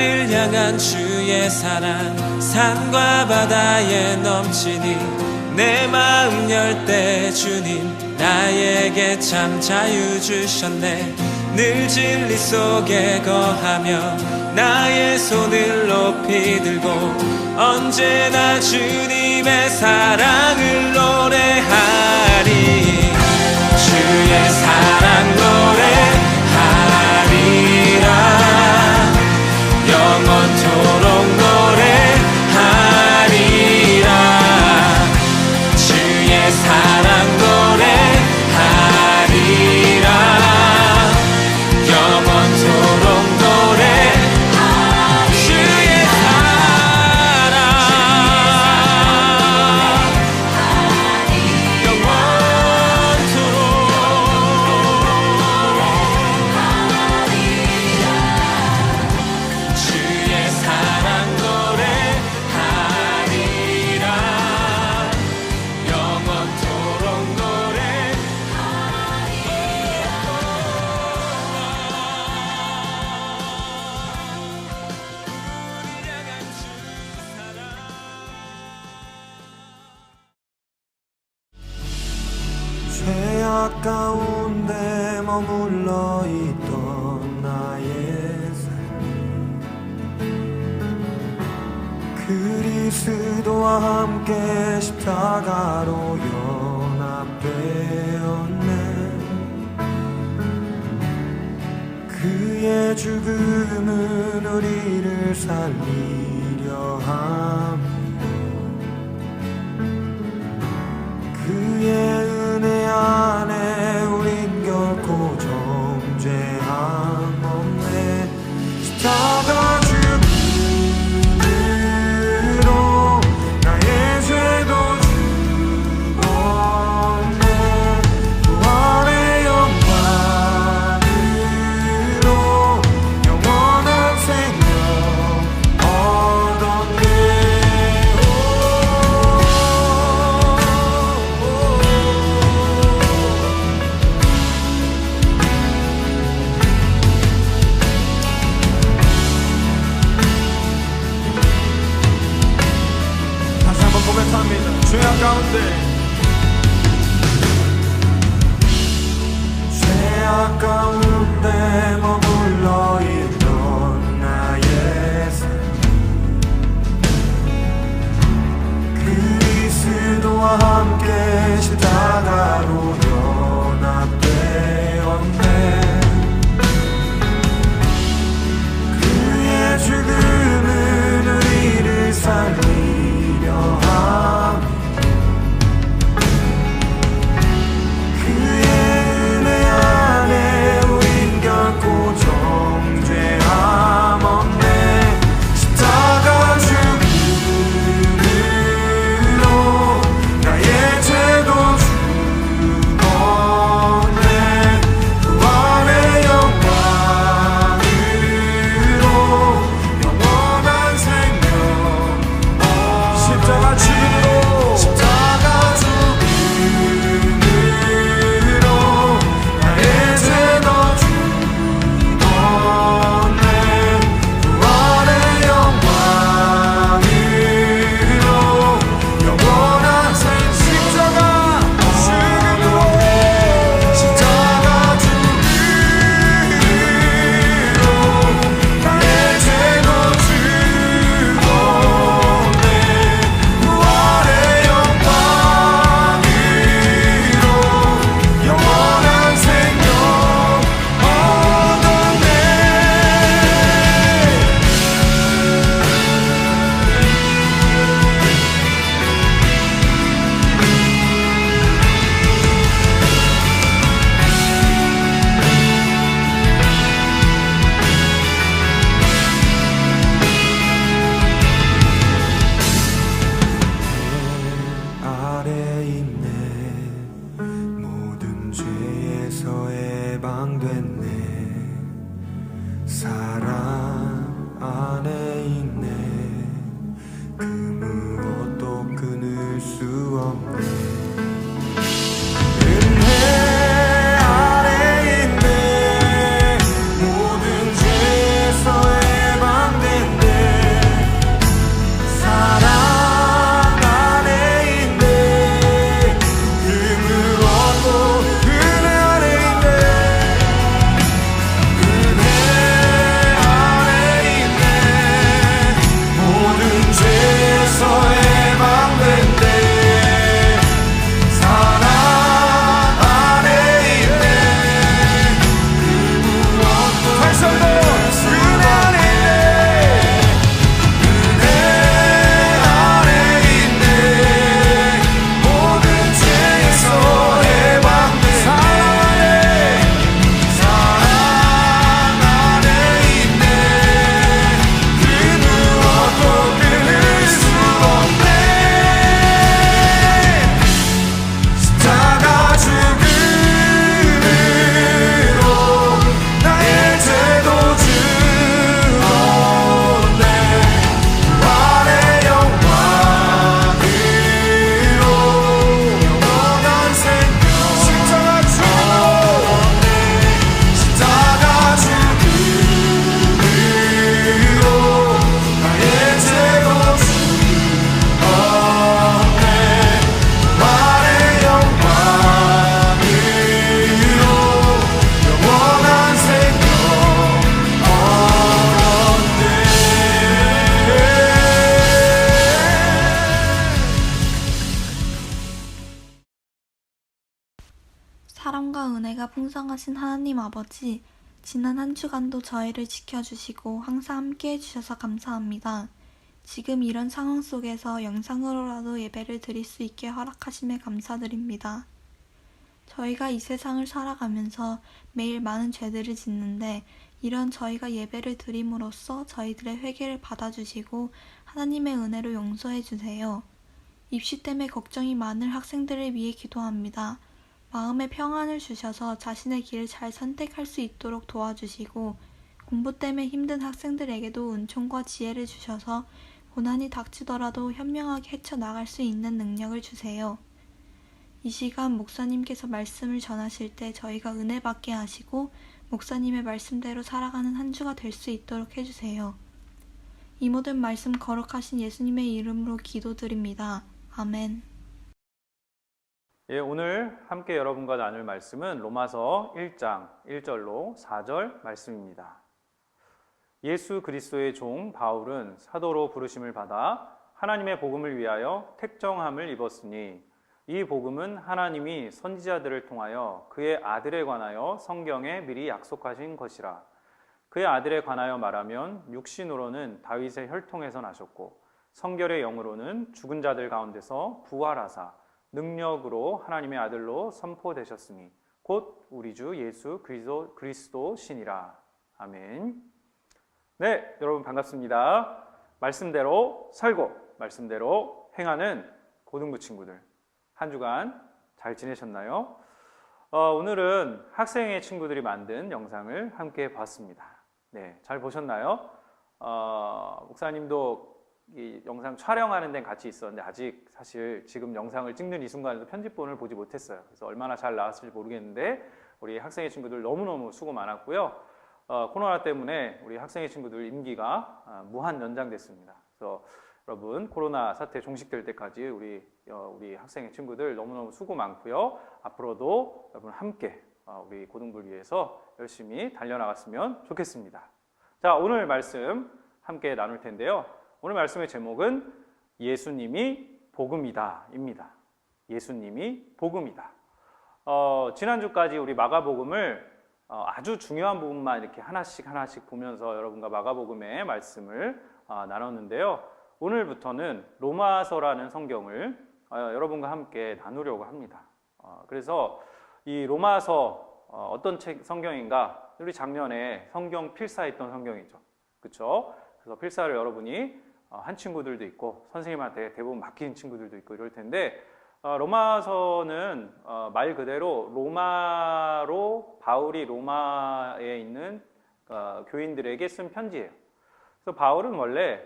나를 향한 주의 사랑 산과 바다에 넘치니 내 마음 열 때 주님 나에게 참 자유 주셨네. 늘 진리 속에 거하며 나의 손을 높이 들고 언제나 주님의 사랑을 노래하리. 주의 사랑 노래하리라. 영원토록 노래하리라. 주의 사랑 노래하리라. 영원토록 노래하리라. 주의 사랑 영원토록 주의 사랑 노래하리라. 영원토록 죄악 가운데 머물러 있던 나의 삶, 그리스도와 함께 십자가로 연합되었네. 그의 죽음은 우리를 살리려 함, 그의 은혜 안에 우린 결코 정죄함 없네. 십자가 죽음으로 나의 죄도 죽었네. 부활의 영광으로 영원한 생명 얻었네. 다시 한번 고백합니다. 죄악 가운데, 죄악 가운데 머물러 있던 나의 삶, 그리스도와 함께 십자가로 연합되었네. 그의 죽음은 우리를 살리려 함, 그의 은혜 안에 우린 은혜가 풍성하신 하나님 아버지, 지난 한 주간도 저희를 지켜주시고 항상 함께해 주셔서 감사합니다. 지금 이런 상황 속에서 영상으로라도 예배를 드릴 수 있게 허락하심에 감사드립니다. 저희가 이 세상을 살아가면서 매일 많은 죄들을 짓는데 이런 저희가 예배를 드림으로써 저희들의 회개를 받아주시고 하나님의 은혜로 용서해 주세요. 입시 때문에 걱정이 많은 학생들을 위해 기도합니다. 마음의 평안을 주셔서 자신의 길을 잘 선택할 수 있도록 도와주시고 공부 때문에 힘든 학생들에게도 은총과 지혜를 주셔서 고난이 닥치더라도 현명하게 헤쳐나갈 수 있는 능력을 주세요. 이 시간 목사님께서 말씀을 전하실 때 저희가 은혜 받게 하시고 목사님의 말씀대로 살아가는 한 주가 될 수 있도록 해주세요. 이 모든 말씀 거룩하신 예수님의 이름으로 기도드립니다. 아멘. 예, 오늘 함께 여러분과 나눌 말씀은 로마서 1장 1절로 4절 말씀입니다. 예수 그리스도의 종 바울은 사도로 부르심을 받아 하나님의 복음을 위하여 택정함을 입었으니 이 복음은 하나님이 선지자들을 통하여 그의 아들에 관하여 성경에 미리 약속하신 것이라. 그의 아들에 관하여 말하면 육신으로는 다윗의 혈통에서 나셨고 성결의 영으로는 죽은 자들 가운데서 부활하사 능력으로 하나님의 아들로 선포되셨으니 곧 우리 주 예수 그리스도시니라. 아멘. 네, 여러분 반갑습니다. 말씀대로 살고 말씀대로 행하는 고등부 친구들, 한 주간 잘 지내셨나요? 오늘은 학생의 친구들이 만든 영상을 함께 봤습니다. 네, 잘 보셨나요? 목사님도 이 영상 촬영하는 데는 같이 있었는데 아직 사실 지금 영상을 찍는 이 순간에도 편집본을 보지 못했어요. 그래서 얼마나 잘 나왔을지 모르겠는데 우리 학생의 친구들 너무너무 수고 많았고요. 코로나 때문에 우리 학생의 친구들 임기가 무한 연장됐습니다. 그래서 여러분 코로나 사태 종식될 때까지 우리 학생의 친구들 너무너무 수고 많고요. 앞으로도 여러분 함께 우리 고등부를 위해서 열심히 달려나갔으면 좋겠습니다. 자, 오늘 말씀 함께 나눌 텐데요. 오늘 말씀의 제목은 예수님이 복음이다 입니다. 예수님이 복음이다. 지난주까지 우리 마가복음을 아주 중요한 부분만 이렇게 하나씩 보면서 여러분과 마가복음의 말씀을 나눴는데요. 오늘부터는 로마서라는 성경을 여러분과 함께 나누려고 합니다. 그래서 이 로마서 어떤 성경인가? 우리 작년에 성경 필사했던 성경이죠. 그렇죠? 그래서 필사를 여러분이 한 친구들도 있고 선생님한테 대부분 맡긴 친구들도 있고 이럴 텐데 로마서는 말 그대로 로마로 바울이 로마에 있는 교인들에게 쓴 편지예요. 그래서 바울은 원래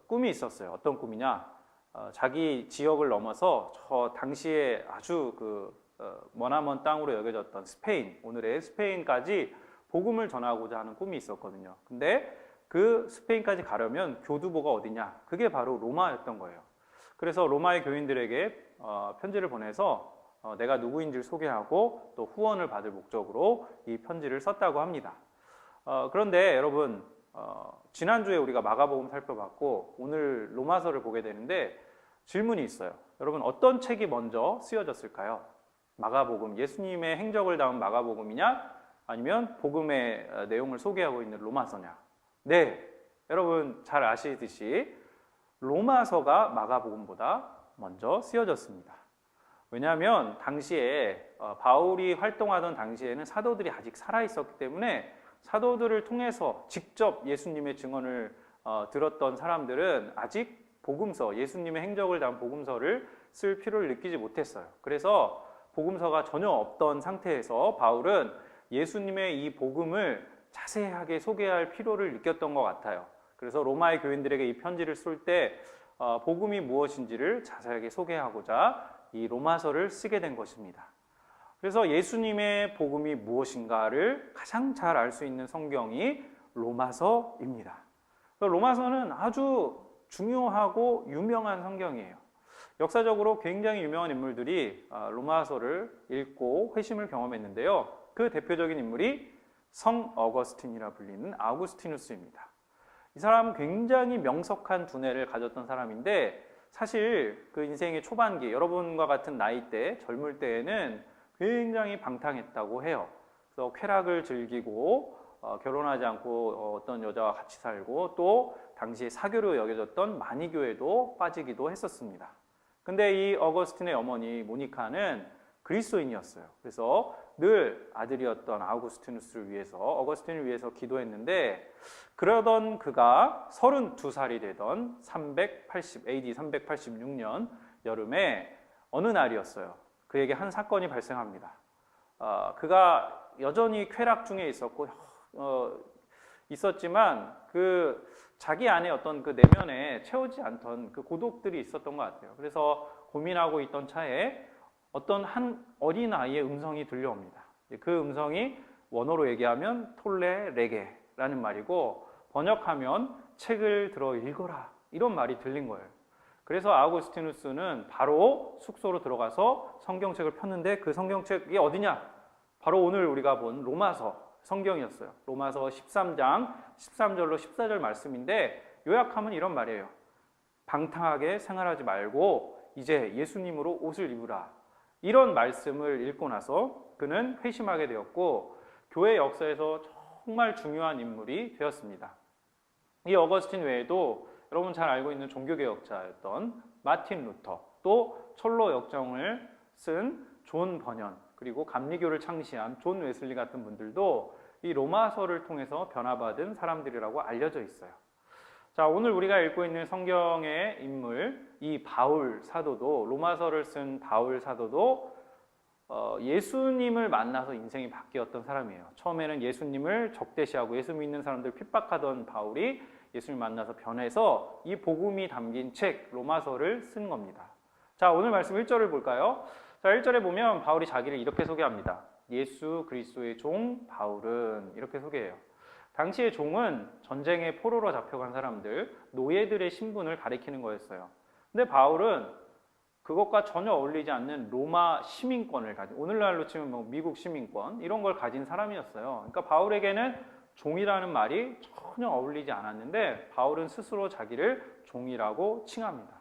꿈이 있었어요. 어떤 꿈이냐? 자기 지역을 넘어서 저 당시에 아주 머나먼 땅으로 여겨졌던 스페인, 오늘의 스페인까지 복음을 전하고자 하는 꿈이 있었거든요. 근데 그 스페인까지 가려면 교두보가 어디냐? 그게 바로 로마였던 거예요. 그래서 로마의 교인들에게 편지를 보내서 내가 누구인지를 소개하고 또 후원을 받을 목적으로 이 편지를 썼다고 합니다. 그런데 여러분 지난주에 우리가 마가복음 살펴봤고 오늘 로마서를 보게 되는데 질문이 있어요. 여러분 어떤 책이 먼저 쓰여졌을까요? 마가복음, 예수님의 행적을 담은 마가복음이냐? 아니면 복음의 내용을 소개하고 있는 로마서냐? 네, 여러분 잘 아시듯이 로마서가 마가복음보다 먼저 쓰여졌습니다. 왜냐하면 당시에 바울이 활동하던 당시에는 사도들이 아직 살아있었기 때문에 사도들을 통해서 직접 예수님의 증언을 들었던 사람들은 아직 복음서, 예수님의 행적을 담은 복음서를 쓸 필요를 느끼지 못했어요. 그래서 복음서가 전혀 없던 상태에서 바울은 예수님의 이 복음을 자세하게 소개할 필요를 느꼈던 것 같아요. 그래서 로마의 교인들에게 이 편지를 쓸 때 복음이 무엇인지를 자세하게 소개하고자 이 로마서를 쓰게 된 것입니다. 그래서 예수님의 복음이 무엇인가를 가장 잘 알 수 있는 성경이 로마서입니다. 로마서는 아주 중요하고 유명한 성경이에요. 역사적으로 굉장히 유명한 인물들이 로마서를 읽고 회심을 경험했는데요. 그 대표적인 인물이 성 어거스틴이라 불리는 아우구스티누스입니다. 이 사람은 굉장히 명석한 두뇌를 가졌던 사람인데 사실 그 인생의 초반기, 여러분과 같은 나이 때, 젊을 때에는 굉장히 방탕했다고 해요. 그래서 쾌락을 즐기고 결혼하지 않고 어떤 여자와 같이 살고 또 당시에 사교로 여겨졌던 마니교에도 빠지기도 했었습니다. 근데 이 어거스틴의 어머니 모니카는 그리스도인이었어요. 그래서 늘 아들이었던 아우구스티누스를 위해서, 어거스틴을 위해서 기도했는데, 그러던 그가 32살이 되던 AD 386년 여름에 어느 날이었어요. 그에게 한 사건이 발생합니다. 그가 여전히 쾌락 중에 있었지만 그 자기 안에 어떤 그 내면에 채우지 않던 그 고독들이 있었던 것 같아요. 그래서 고민하고 있던 차에 어떤 한 어린아이의 음성이 들려옵니다. 그 음성이 원어로 얘기하면 톨레 레게라는 말이고, 번역하면 책을 들어 읽어라, 이런 말이 들린 거예요. 그래서 아우구스티누스는 바로 숙소로 들어가서 성경책을 폈는데, 그 성경책이 어디냐? 바로 오늘 우리가 본 로마서 성경이었어요. 로마서 13장 13절로 14절 말씀인데, 요약하면 이런 말이에요. 방탕하게 생활하지 말고 이제 예수님으로 옷을 입으라. 이런 말씀을 읽고 나서 그는 회심하게 되었고, 교회 역사에서 정말 중요한 인물이 되었습니다. 이 어거스틴 외에도 여러분 잘 알고 있는 종교개혁자였던 마틴 루터, 또 철로 역정을 쓴 존 버년, 그리고 감리교를 창시한 존 웨슬리 같은 분들도 이 로마서를 통해서 변화받은 사람들이라고 알려져 있어요. 자, 오늘 우리가 읽고 있는 성경의 인물, 이 바울 사도도, 로마서를 쓴 바울 사도도 예수님을 만나서 인생이 바뀌었던 사람이에요. 처음에는 예수님을 적대시하고 예수 믿는 사람들 핍박하던 바울이 예수님을 만나서 변해서 이 복음이 담긴 책 로마서를 쓴 겁니다. 자, 오늘 말씀 1절을 볼까요? 자, 1절에 보면 바울이 자기를 이렇게 소개합니다. 예수 그리스도의 종 바울은, 이렇게 소개해요. 당시의 종은 전쟁에 포로로 잡혀간 사람들, 노예들의 신분을 가리키는 거였어요. 근데 바울은 그것과 전혀 어울리지 않는 로마 시민권을 가진, 오늘날로 치면 뭐 미국 시민권, 이런 걸 가진 사람이었어요. 그러니까 바울에게는 종이라는 말이 전혀 어울리지 않았는데, 바울은 스스로 자기를 종이라고 칭합니다.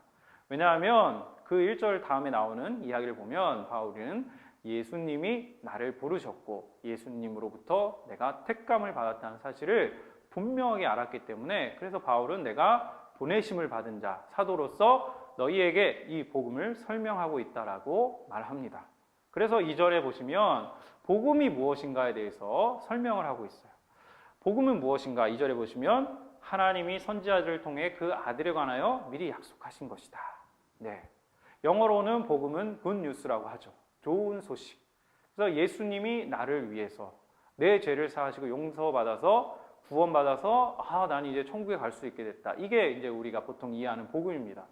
왜냐하면 그 1절 다음에 나오는 이야기를 보면 바울은 예수님이 나를 부르셨고 예수님으로부터 내가 택감을 받았다는 사실을 분명하게 알았기 때문에, 그래서 바울은 내가 보내심을 받은 자, 사도로서 너희에게 이 복음을 설명하고 있다라고 말합니다. 그래서 2절에 보시면 복음이 무엇인가에 대해서 설명을 하고 있어요. 복음은 무엇인가? 2절에 보시면 하나님이 선지자들을 통해 그 아들에 관하여 미리 약속하신 것이다. 네, 영어로는 복음은 good news라고 하죠. 좋은 소식. 그래서 예수님이 나를 위해서 내 죄를 사하시고 용서받아서 구원받아서 난 이제 천국에 갈 수 있게 됐다. 이게 이제 우리가 보통 이해하는 복음입니다.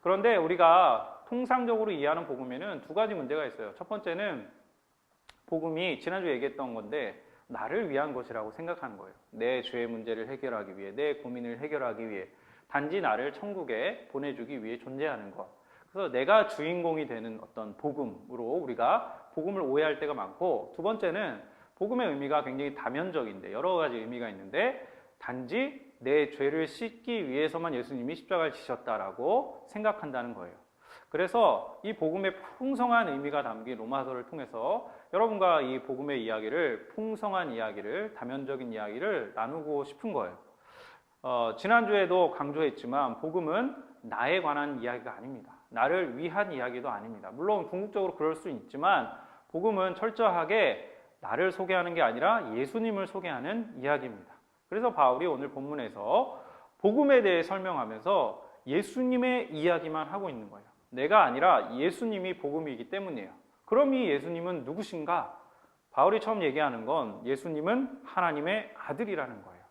그런데 우리가 통상적으로 이해하는 복음에는 두 가지 문제가 있어요. 첫 번째는 복음이 지난주에 얘기했던 건데 나를 위한 것이라고 생각하는 거예요. 내 죄의 문제를 해결하기 위해, 내 고민을 해결하기 위해, 단지 나를 천국에 보내주기 위해 존재하는 것. 그래서 내가 주인공이 되는 어떤 복음으로 우리가 복음을 오해할 때가 많고, 두 번째는 복음의 의미가 굉장히 다면적인데 여러 가지 의미가 있는데 단지 내 죄를 씻기 위해서만 예수님이 십자가를 지셨다라고 생각한다는 거예요. 그래서 이 복음의 풍성한 의미가 담긴 로마서를 통해서 여러분과 이 복음의 이야기를, 풍성한 이야기를, 다면적인 이야기를 나누고 싶은 거예요. 지난주에도 강조했지만 복음은 나에 관한 이야기가 아닙니다. 나를 위한 이야기도 아닙니다. 물론 궁극적으로 그럴 수 있지만 복음은 철저하게 나를 소개하는 게 아니라 예수님을 소개하는 이야기입니다. 그래서 바울이 오늘 본문에서 복음에 대해 설명하면서 예수님의 이야기만 하고 있는 거예요. 내가 아니라 예수님이 복음이기 때문이에요. 그럼 이 예수님은 누구신가? 바울이 처음 얘기하는 건 예수님은 하나님의 아들이라는 거예요.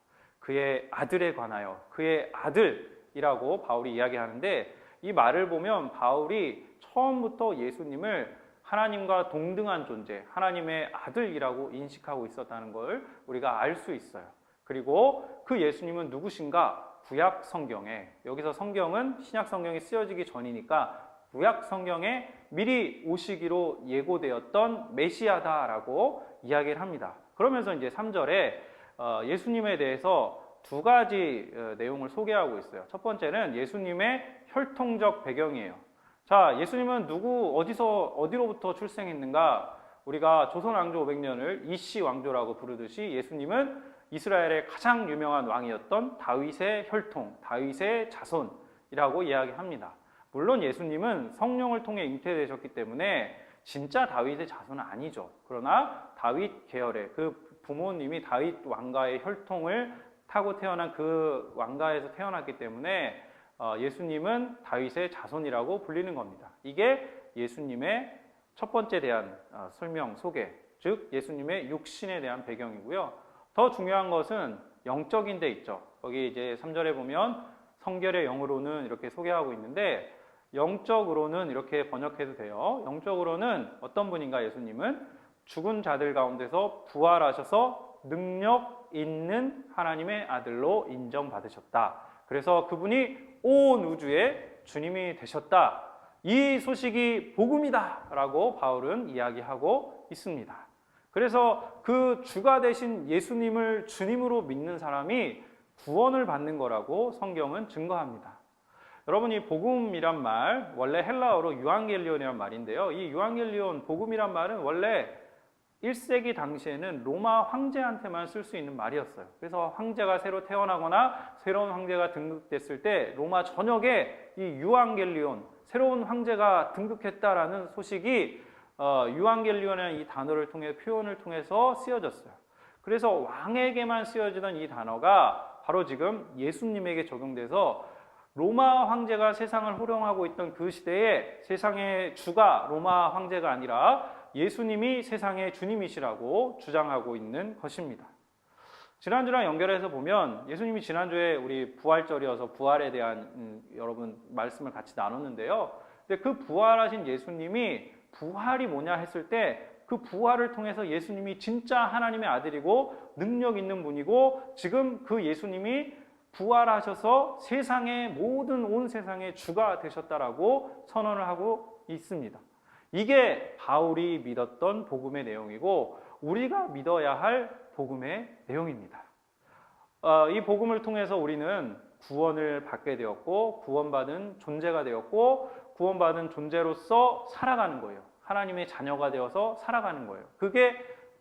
그의 아들에 관하여, 그의 아들이라고 바울이 이야기하는데, 이 말을 보면 바울이 처음부터 예수님을 하나님과 동등한 존재, 하나님의 아들이라고 인식하고 있었다는 걸 우리가 알 수 있어요. 그리고 그 예수님은 누구신가? 구약 성경에, 여기서 성경은 신약 성경이 쓰여지기 전이니까 구약 성경에 미리 오시기로 예고되었던 메시아다라고 이야기를 합니다. 그러면서 이제 3절에 예수님에 대해서 두 가지 내용을 소개하고 있어요. 첫 번째는 예수님의 혈통적 배경이에요. 자, 예수님은 어디로부터 출생했는가? 우리가 조선 왕조 500년을 이씨 왕조라고 부르듯이 예수님은 이스라엘의 가장 유명한 왕이었던 다윗의 혈통, 다윗의 자손이라고 이야기합니다. 물론 예수님은 성령을 통해 잉태되셨기 때문에 진짜 다윗의 자손은 아니죠. 그러나 다윗 계열의 그 부모님이 다윗 왕가의 혈통을 타고 태어난 그 왕가에서 태어났기 때문에 예수님은 다윗의 자손이라고 불리는 겁니다. 이게 예수님의 첫 번째 대한 설명, 소개, 즉 예수님의 육신에 대한 배경이고요. 더 중요한 것은 영적인 데 있죠. 거기 이제 3절에 보면 성결의 영으로는 이렇게 소개하고 있는데 영적으로는 이렇게 번역해도 돼요. 영적으로는 어떤 분인가 예수님은 죽은 자들 가운데서 부활하셔서 능력 있는 하나님의 아들로 인정받으셨다. 그래서 그분이 온 우주의 주님이 되셨다. 이 소식이 복음이다 라고 바울은 이야기하고 있습니다. 그래서 그 주가 되신 예수님을 주님으로 믿는 사람이 구원을 받는 거라고 성경은 증거합니다. 여러분, 이 복음이란 말, 원래 헬라어로 유앙겔리온이란 말인데요. 이 유앙겔리온, 복음이란 말은 원래 1세기 당시에는 로마 황제한테만 쓸 수 있는 말이었어요. 그래서 황제가 새로 태어나거나 새로운 황제가 등극됐을 때 로마 전역에 이 유앙겔리온, 새로운 황제가 등극했다라는 소식이 유앙겔리온이라는 이 단어를 통해 표현을 통해서 쓰여졌어요. 그래서 왕에게만 쓰여지던 이 단어가 바로 지금 예수님에게 적용돼서 로마 황제가 세상을 호령하고 있던 그 시대에 세상의 주가 로마 황제가 아니라 예수님이 세상의 주님이시라고 주장하고 있는 것입니다. 지난주랑 연결해서 보면 예수님이 지난주에 우리 부활절이어서 부활에 대한 여러분 말씀을 같이 나눴는데요. 근데 그 부활하신 예수님이 부활이 뭐냐 했을 때 그 부활을 통해서 예수님이 진짜 하나님의 아들이고 능력 있는 분이고 지금 그 예수님이 부활하셔서 세상의 모든 온 세상의 주가 되셨다라고 선언을 하고 있습니다. 이게 바울이 믿었던 복음의 내용이고 우리가 믿어야 할 복음의 내용입니다. 이 복음을 통해서 우리는 구원을 받게 되었고 구원받은 존재가 되었고 구원받은 존재로서 살아가는 거예요. 하나님의 자녀가 되어서 살아가는 거예요. 그게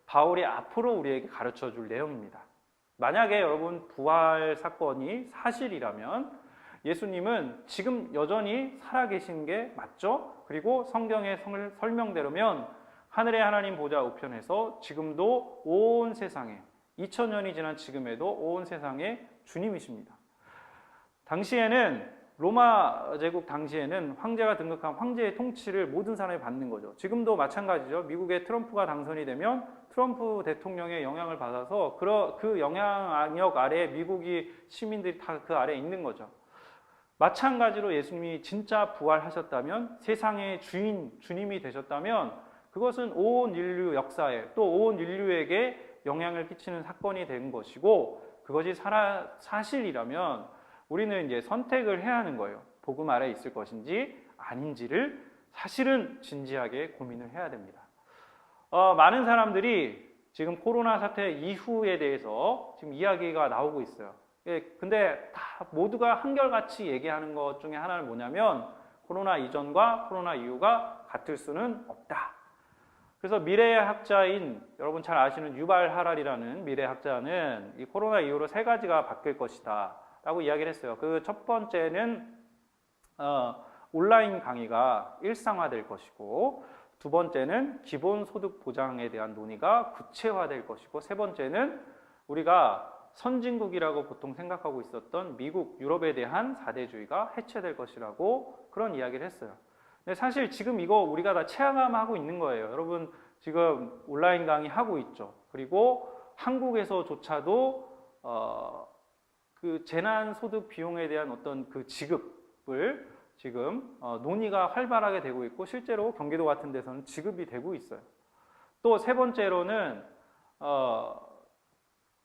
바울이 앞으로 우리에게 가르쳐줄 내용입니다. 만약에 여러분 부활 사건이 사실이라면 예수님은 지금 여전히 살아계신 게 맞죠? 그리고 성경의 설명대로면 하늘의 하나님 보좌 우편에서 지금도 온 세상에 2000년이 지난 지금에도 온 세상의 주님이십니다. 당시에는 로마 제국 당시에는 황제가 등극한 황제의 통치를 모든 사람이 받는 거죠. 지금도 마찬가지죠. 미국의 트럼프가 당선이 되면 트럼프 대통령의 영향을 받아서 그 영향력 아래 미국이 시민들이 다 그 아래에 있는 거죠. 마찬가지로 예수님이 진짜 부활하셨다면 세상의 주님이 되셨다면 그것은 온 인류 역사에 또 온 인류에게 영향을 끼치는 사건이 된 것이고 그것이 사실이라면 우리는 이제 선택을 해야 하는 거예요. 복음 아래 있을 것인지 아닌지를 사실은 진지하게 고민을 해야 됩니다. 많은 사람들이 지금 코로나 사태 이후에 대해서 지금 이야기가 나오고 있어요. 근데 다 모두가 한결같이 얘기하는 것 중에 하나는 뭐냐면 코로나 이전과 코로나 이후가 같을 수는 없다. 그래서 미래학자인 여러분 잘 아시는 유발 하랄이라는 미래학자는 이 코로나 이후로 3가지가 바뀔 것이다 라고 이야기를 했어요. 그 첫 번째는 온라인 강의가 일상화될 것이고 두 번째는 기본소득 보장에 대한 논의가 구체화될 것이고 세 번째는 우리가 선진국이라고 보통 생각하고 있었던 미국, 유럽에 대한 사대주의가 해체될 것이라고 그런 이야기를 했어요. 근데 사실 지금 이거 우리가 다 체감하고 있는 거예요. 여러분 지금 온라인 강의 하고 있죠. 그리고 한국에서조차도 그 재난소득 비용에 대한 어떤 그 지급을 지금 논의가 활발하게 되고 있고 실제로 경기도 같은 데서는 지급이 되고 있어요. 또 세 번째로는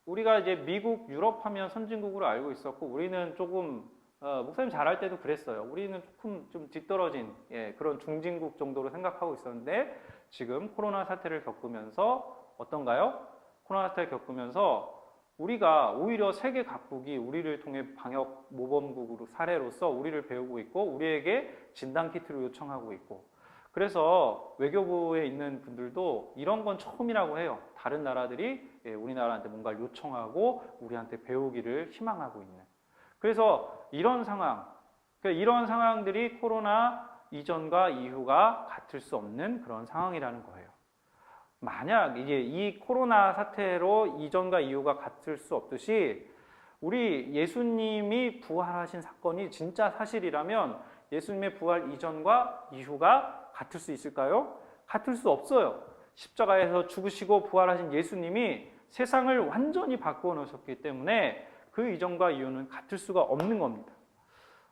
우리가 이제 미국, 유럽 하면 선진국으로 알고 있었고 우리는 조금 목사님 잘할 때도 그랬어요. 우리는 조금 좀 뒤떨어진 그런 중진국 정도로 생각하고 있었는데 지금 코로나 사태를 겪으면서 어떤가요? 코로나 사태를 겪으면서 우리가 오히려 세계 각국이 우리를 통해 방역 모범국으로 사례로서 우리를 배우고 있고 우리에게 진단키트를 요청하고 있고 그래서 외교부에 있는 분들도 이런 건 처음이라고 해요. 다른 나라들이 우리나라한테 뭔가를 요청하고 우리한테 배우기를 희망하고 있는. 그래서 이런 상황, 그러니까 이런 상황들이 코로나 이전과 이후가 같을 수 없는 그런 상황이라는 거예요. 만약 이게 이 코로나 사태로 이전과 이후가 같을 수 없듯이 우리 예수님이 부활하신 사건이 진짜 사실이라면 예수님의 부활 이전과 이후가 같을 수 있을까요? 같을 수 없어요. 십자가에서 죽으시고 부활하신 예수님이 세상을 완전히 바꾸어 놓으셨기 때문에 그 이전과 이후는 같을 수가 없는 겁니다.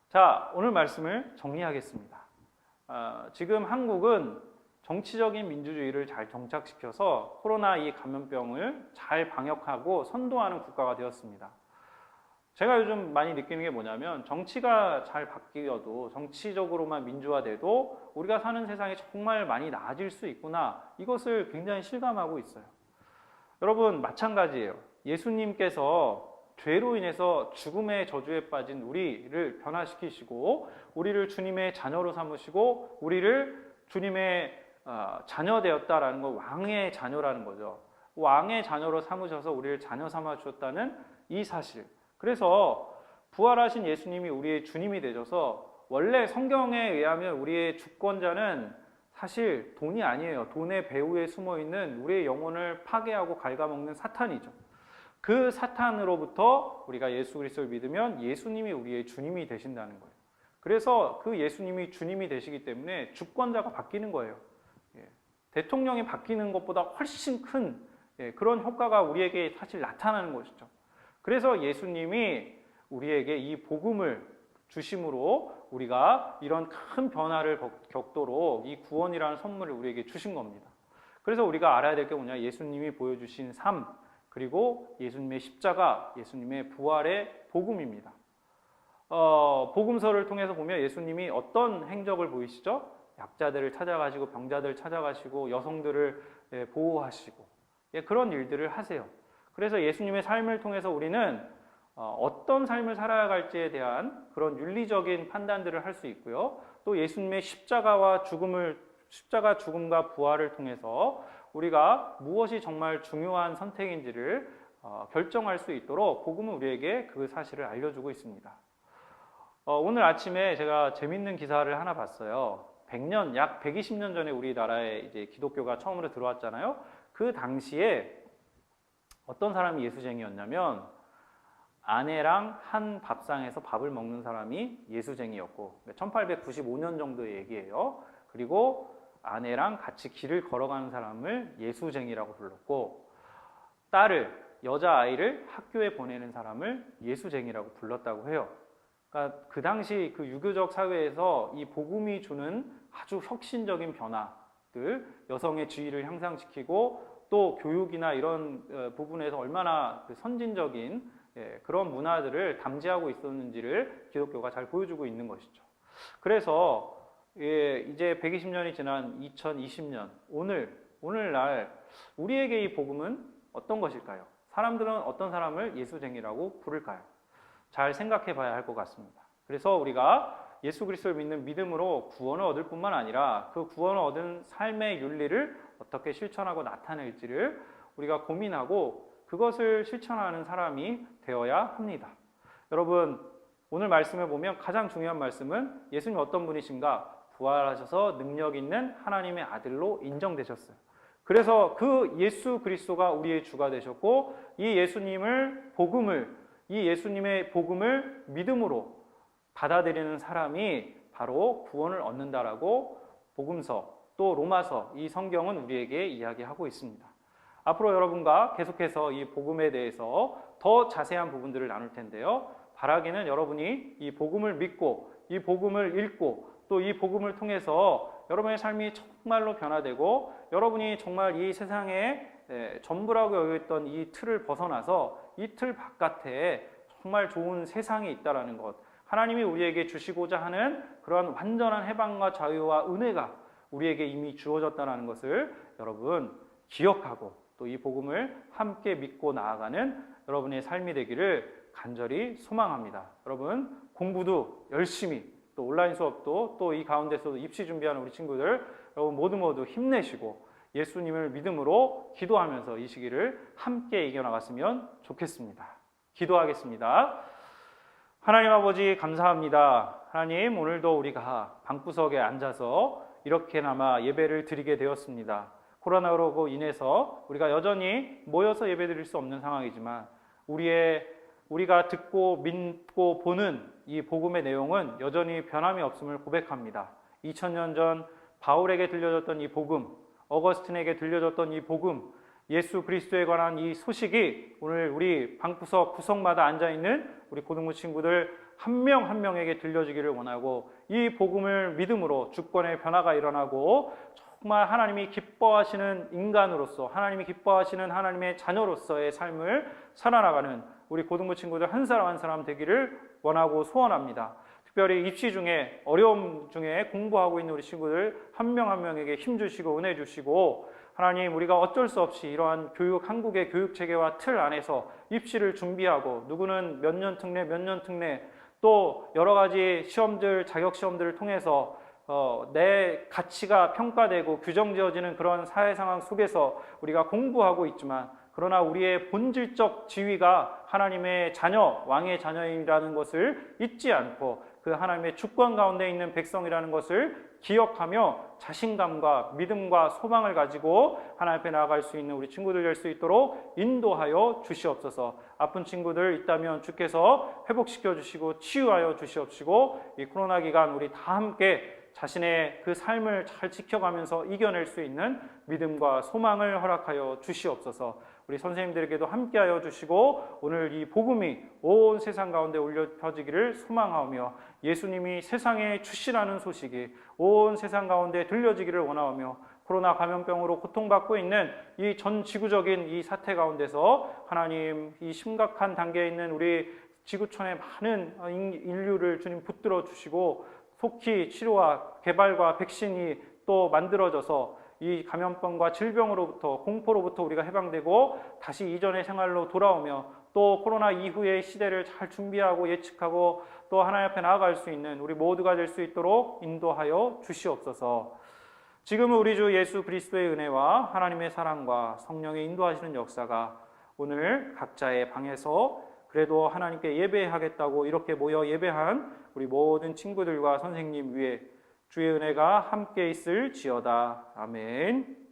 자, 오늘 말씀을 정리하겠습니다. 지금 한국은 정치적인 민주주의를 잘 정착시켜서 코로나 이 감염병을 잘 방역하고 선도하는 국가가 되었습니다. 제가 요즘 많이 느끼는 게 뭐냐면 정치가 잘 바뀌어도 정치적으로만 민주화돼도 우리가 사는 세상이 정말 많이 나아질 수 있구나, 이것을 굉장히 실감하고 있어요. 여러분 마찬가지예요. 예수님께서 죄로 인해서 죽음의 저주에 빠진 우리를 변화시키시고 우리를 주님의 자녀로 삼으시고 우리를 주님의 자녀 되었다라는 거, 왕의 자녀라는 거죠. 왕의 자녀로 삼으셔서 우리를 자녀 삼아 주셨다는 이 사실. 그래서 부활하신 예수님이 우리의 주님이 되셔서 원래 성경에 의하면 우리의 주권자는 사실 돈이 아니에요. 돈의 배후에 숨어있는 우리의 영혼을 파괴하고 갉아먹는 사탄이죠. 그 사탄으로부터 우리가 예수 그리스도를 믿으면 예수님이 우리의 주님이 되신다는 거예요. 그래서 그 예수님이 주님이 되시기 때문에 주권자가 바뀌는 거예요. 대통령이 바뀌는 것보다 훨씬 큰 그런 효과가 우리에게 사실 나타나는 것이죠. 그래서 예수님이 우리에게 이 복음을 주심으로 우리가 이런 큰 변화를 겪도록 이 구원이라는 선물을 우리에게 주신 겁니다. 그래서 우리가 알아야 될 게 뭐냐, 예수님이 보여주신 삶, 그리고 예수님의 십자가, 예수님의 부활의 복음입니다. 복음서를 통해서 보면 예수님이 어떤 행적을 보이시죠? 약자들을 찾아가시고 병자들을 찾아가시고 여성들을 보호하시고 그런 일들을 하세요. 그래서 예수님의 삶을 통해서 우리는 어떤 삶을 살아갈지에 대한 그런 윤리적인 판단들을 할 수 있고요. 또 예수님의 십자가 죽음과 부활을 통해서 우리가 무엇이 정말 중요한 선택인지를 결정할 수 있도록 복음은 우리에게 그 사실을 알려주고 있습니다. 오늘 아침에 제가 재밌는 기사를 하나 봤어요. 약 120년 전에 우리나라에 이제 기독교가 처음으로 들어왔잖아요. 그 당시에 어떤 사람이 예수쟁이였냐면 아내랑 한 밥상에서 밥을 먹는 사람이 예수쟁이였고 1895년 정도의 얘기예요. 그리고 아내랑 같이 길을 걸어가는 사람을 예수쟁이라고 불렀고 여자아이를 학교에 보내는 사람을 예수쟁이라고 불렀다고 해요. 그러니까 그 당시 그 유교적 사회에서 이 복음이 주는 아주 혁신적인 변화들, 여성의 지위를 향상시키고 또 교육이나 이런 부분에서 얼마나 선진적인 그런 문화들을 담지하고 있었는지를 기독교가 잘 보여주고 있는 것이죠. 그래서 이제 120년이 지난 2020년 오늘날 우리에게 이 복음은 어떤 것일까요? 사람들은 어떤 사람을 예수쟁이라고 부를까요? 잘 생각해 봐야 할 것 같습니다. 그래서 우리가 예수 그리스도를 믿는 믿음으로 구원을 얻을 뿐만 아니라 그 구원을 얻은 삶의 윤리를 어떻게 실천하고 나타낼지를 우리가 고민하고 그것을 실천하는 사람이 되어야 합니다. 여러분, 오늘 말씀을 보면 가장 중요한 말씀은 예수님 어떤 분이신가? 부활하셔서 능력 있는 하나님의 아들로 인정되셨어요. 그래서 그 예수 그리스도가 우리의 주가 되셨고 이 예수님의 복음을 믿음으로 받아들이는 사람이 바로 구원을 얻는다라고 복음서 또 로마서 이 성경은 우리에게 이야기하고 있습니다. 앞으로 여러분과 계속해서 이 복음에 대해서 더 자세한 부분들을 나눌 텐데요. 바라기는 여러분이 이 복음을 믿고 이 복음을 읽고 또 이 복음을 통해서 여러분의 삶이 정말로 변화되고 여러분이 정말 이 세상에 전부라고 여겼던 이 틀을 벗어나서 이 틀 바깥에 정말 좋은 세상이 있다는 것, 하나님이 우리에게 주시고자 하는 그러한 완전한 해방과 자유와 은혜가 우리에게 이미 주어졌다는 것을 여러분 기억하고 또 이 복음을 함께 믿고 나아가는 여러분의 삶이 되기를 간절히 소망합니다. 여러분 공부도 열심히 또 온라인 수업도 또 이 가운데서도 입시 준비하는 우리 친구들 여러분 모두 힘내시고 예수님을 믿음으로 기도하면서 이 시기를 함께 이겨나갔으면 좋겠습니다. 기도하겠습니다. 하나님 아버지 감사합니다. 하나님, 오늘도 우리가 방구석에 앉아서 이렇게나마 예배를 드리게 되었습니다. 코로나로 인해서 우리가 여전히 모여서 예배 드릴 수 없는 상황이지만 우리가 듣고 믿고 보는 이 복음의 내용은 여전히 변함이 없음을 고백합니다. 2000년 전 바울에게 들려줬던 이 복음, 어거스틴에게 들려줬던 이 복음, 예수 그리스도에 관한 이 소식이 오늘 우리 방구석 구석마다 앉아있는 우리 고등부 친구들 한 명 한 명에게 들려지기를 원하고, 이 복음을 믿음으로 주권의 변화가 일어나고 정말 하나님이 기뻐하시는 인간으로서, 하나님이 기뻐하시는 하나님의 자녀로서의 삶을 살아나가는 우리 고등부 친구들 한 사람 한 사람 되기를 원하고 소원합니다. 특별히 입시 중에 어려움 중에 공부하고 있는 우리 친구들 한 명 한 명에게 힘 주시고 은혜 주시고, 하나님, 우리가 어쩔 수 없이 이러한 한국의 교육 체계와 틀 안에서 입시를 준비하고, 누구는 몇 년 특례 또 여러 가지 시험들, 자격 시험들을 통해서 내 가치가 평가되고 규정지어지는 그런 사회 상황 속에서 우리가 공부하고 있지만, 그러나 우리의 본질적 지위가 하나님의 자녀, 왕의 자녀이라는 것을 잊지 않고 그 하나님의 주권 가운데 있는 백성이라는 것을 기억하며 자신감과 믿음과 소망을 가지고 하나님 앞에 나아갈 수 있는 우리 친구들 될 수 있도록 인도하여 주시옵소서. 아픈 친구들 있다면 주께서 회복시켜 주시고 치유하여 주시옵시고, 이 코로나 기간 우리 다 함께 자신의 그 삶을 잘 지켜가면서 이겨낼 수 있는 믿음과 소망을 허락하여 주시옵소서. 우리 선생님들에게도 함께하여 주시고, 오늘 이 복음이 온 세상 가운데 울려 퍼지기를 소망하며, 예수님이 세상에 주시라는 소식이 온 세상 가운데 들려지기를 원하며, 코로나 감염병으로 고통받고 있는 이 전 지구적인 이 사태 가운데서 하나님, 이 심각한 단계에 있는 우리 지구촌의 많은 인류를 주님 붙들어 주시고, 속히 치료와 개발과 백신이 또 만들어져서 이 감염병과 질병으로부터, 공포로부터 우리가 해방되고 다시 이전의 생활로 돌아오며, 또 코로나 이후의 시대를 잘 준비하고 예측하고 또 하나님 앞에 나아갈 수 있는 우리 모두가 될 수 있도록 인도하여 주시옵소서. 지금은 우리 주 예수 그리스도의 은혜와 하나님의 사랑과 성령의 인도하시는 역사가 오늘 각자의 방에서 그래도 하나님께 예배하겠다고 이렇게 모여 예배한 우리 모든 친구들과 선생님 위에 주의 은혜가 함께 있을지어다. 아멘.